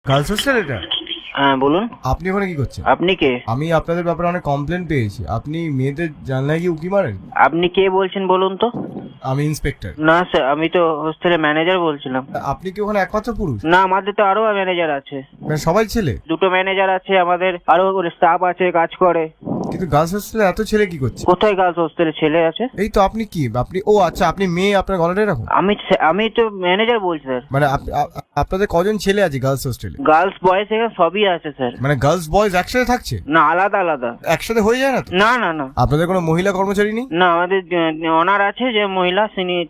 Girls hostel এটা? হ্যাঁ বলুন। আপনি ওখানে কি করছেন? আপনি কে? আমি আপনাদের ব্যাপারে অনেক কমপ্লেন পেয়েছি। আপনি মেয়েদের জানলায় কি উকি মারেন? আপনি কে বলছেন বলুন তো? আমি ইন্সপেক্টর। না স্যার, আমি তো হোস্টেলের ম্যানেজার বলছিলাম। আপনি কি ওখানে একমাত্র পুরুষ? না, আমাদের তো আরো ম্যানেজার আছে। মানে সবাই ছেলে? দুটো ম্যানেজার আছে, আমাদের আরো স্টাফ আছে কাজ করে। কিন্তু গার্লস হোস্টেলে এত ছেলে কি করছে? কোথায় গার্লস হোস্টেলে ছেলে আছে? এই তো আপনি কি ও আচ্ছা, আপনি মেয়ে, আপনার গলাটা এরকম? আমি তো ম্যানেজার বলছি স্যার। মানে আপনাদের কজন ছেলে আছে গার্লস হোস্টেলে? গার্লস বয়েজ এখানে সবই আছে স্যার। মানে গার্লস বয়েজ একসাথে থাকছে? না, আলাদা আলাদা। একসাথে হয়ে যায় না তো? না না না। আপনাদের কোনো মহিলা কর্মচারী নেই? না, আমাদের অনার আছে যে মহিলা,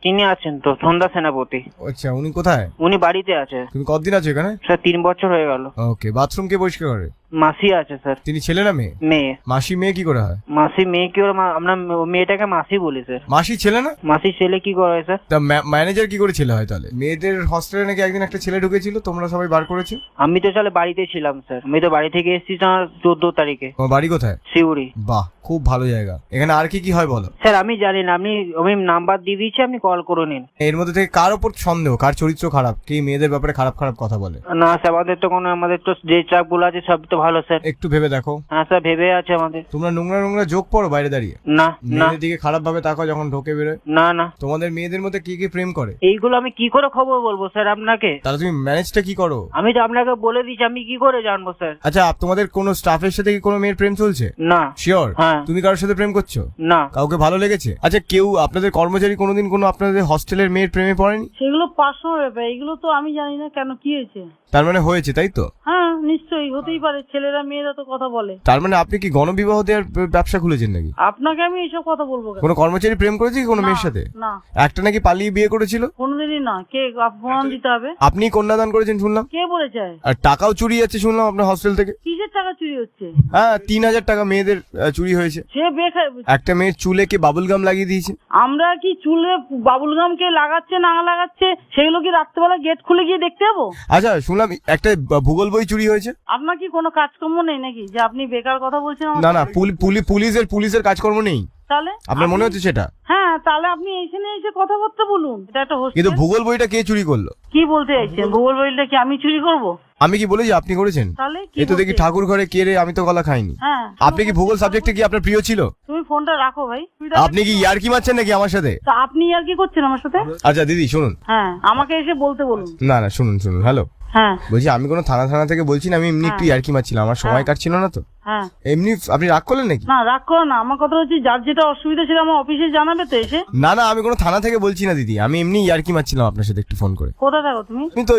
তিনি আছেন তো, সন্ধ্যা সেনাপতি। আচ্ছা, উনি কোথায়? উনি বাড়িতে আছে। তুমি কতদিন আছো এখানে? স্যার 3 বছর হয়ে গেল। ওকে, বাথরুম কে পরিষ্কার করে? মাসি আছে স্যার। তিনি ছেলে না মেয়ে? মেয়ে। মাসি মেয়ে কি করে হয়? মাসি মেয়ে কি করে? আমরা মেয়েটাকে মাসি বলি স্যার। মাসি ছেলে না? মাসি ছেলে কি করে স্যার? তা ম্যানেজার কি করে ছেলে হয় তাহলে? মেয়েদের হস্টেলে নাকি একদিন একটা ছেলে ঢুকেছিল, তোমরা সবাই বার করেছো। আমি তো তাহলে বাড়িতে ছিলাম স্যার। আমি তো বাড়ি থেকে এসেছি 14 তারিখে। তোমার বাড়ি কোথায়? শিউরি। বাহ, খুব ভালো জায়গা। এখানে আর কি কি হয় বলো? স্যার আমি জানি না, আমি নাম্বার দিয়ে দিয়েছি, আপনি কল করে নিন। এর মধ্যে থেকে কার ওপর সন্দেহ, কার চরিত্র খারাপ, কি মেয়েদের ব্যাপারে খারাপ খারাপ কথা বলে? না স্যার, আমাদের তো যে স্টাফ গুলো আছে সব তো ভালো স্যার। একটু ভেবে দেখো। হ্যাঁ স্যার, ভেবে আছে আমাদের। তোমরা নোংরা নোংরা যোগ পড়ো বাইরে দাঁড়িয়ে? না না মেয়েদের দিকে খারাপ ভাবে তাকাও যখন ঢোকে বেরোয়? না না। তোমাদের মেয়েদের মধ্যে কি কি প্রেম করে? এইগুলো আমি কি করে খবর বলবো স্যার আপনাকে? তাহলে তুমি ম্যানেজটা কি করো? আমি তো আপনাকে বলে দিচ্ছি, আমি কি করে জানবো স্যার? আচ্ছা, তোমাদের কোনো স্টাফের সাথে কি কোনো মেয়ের প্রেম চলছে? না। শিওর? হ্যাঁ। তুমি কারোর সাথে প্রেম করছো? না। কাউকে ভালো লেগেছে? আচ্ছা, কেউ আপনাদের কর্মচারী কোনোদিন কোনো আপনাদের হস্টেলের মেয়ের প্রেমে পড়েনি? সেগুলো পার্সোনাল ব্যাপার, এগুলো তো আমি জানি না কেন কি হয়েছে। তার মানে হয়েছে, তাই তো? হ্যাঁ নিশ্চয়ই হতেই পারে, ছেলেরা মেয়েরা তো কথা বলে। তার মানে আপনি কি গণবিবাহ দেওয়ার ব্যবসা খুলেছেন নাকি? আপনাকে আমি এইসব কথা বলবো কেন? কোনো কর্মচারী প্রেম করেছে কি কোনো না, মেয়ের সাথে? না একটা নাকি পালিয়ে বিয়ে করেছিল? কোনোদিনই না। কে প্রমাণ দিতে হবে? আপনি কন্যাদান করেছেন শুনলাম। কে বলেছে? আর টাকাও চুরি যাচ্ছে শুনলাম আপনার হস্টেল থেকে। কিসের টাকা চুরি হচ্ছে? হ্যাঁ, 3,000 টাকা মেয়েদের চুরি হয়েছে। সে একটা মেয়ের চুলে কে বাবুল গাম লাগিয়ে দিয়েছে। আমরা কি চুলে বাবুল গাম কে লাগাচ্ছে না লাগাচ্ছে সেগুলো কি রাত্রেবেলা গেট খুলে গিয়ে দেখতে যাবো? আচ্ছা, শুনলাম একটা ভূগোল বই চুরি হয়েছে। আপনার কি কোনো কাজকর্ম নেই নাকি যে আপনি বেকার কথা বলছেন আমাকে? না না, পুলিশের কাজকর্ম নেই তাহলে আপনার মনে হচ্ছে সেটা? হ্যাঁ, তাহলে আপনি এখানে এসে কথাবার্তা বলুন। এটা একটা হোস্টেল। কিন্তু ভূগোল বইটা কে চুরি করলো? কি বলতে চাইছেন? ভূগোল বইটা কি আমি চুরি করব? আমি কি বলেছি আপনি করেছেন? তাহলে কি এ তো দেখি বলতে- ঠাকুর ঘরে কে রে, আমি তো গলা খাইনি। হ্যাঁ। আপনি কি ভূগোল সাবজেক্টে কি আপনার প্রিয় ছিল? তুমি ফোনটা রাখো ভাই। আপনি কি ইয়ার্কি মারছেন নাকি আমার সাথে? তা আপনি আর কি করছেন আমার সাথে? আচ্ছা দিদি শুনুন। হ্যাঁ, আমাকে এসে বলতে বলুন। না না, শুনুন। হ্যালো, হ্যাঁ বলছি আমি কোনো থানা থেকে বলছি না, আমি এমনি একটু ইয়ার্কি মারছিলাম, আমার সময় কাটছিল না তো। হ্যাঁ। এমনি আপনি রাগ করলেন নাকি? না, রাগ করো না। আমার কথা হচ্ছে যার যেটা অসুবিধা সেটা আমার অফিসে জানাবে তো এসে। না না, আমি কোনো থানা থেকে বলছি না দিদি, আমি এমনি ইয়ার্কি মারছিলাম আপনার সাথে একটু ফোন করে। কোথায় থাকো তুমি? তুমি তো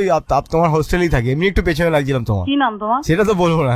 তোমার হোস্টেলেই থাকি, এমনি একটু পেছনে লাগছিলাম তোমার। কি নাম তোমার? সেটা তো বলবো না।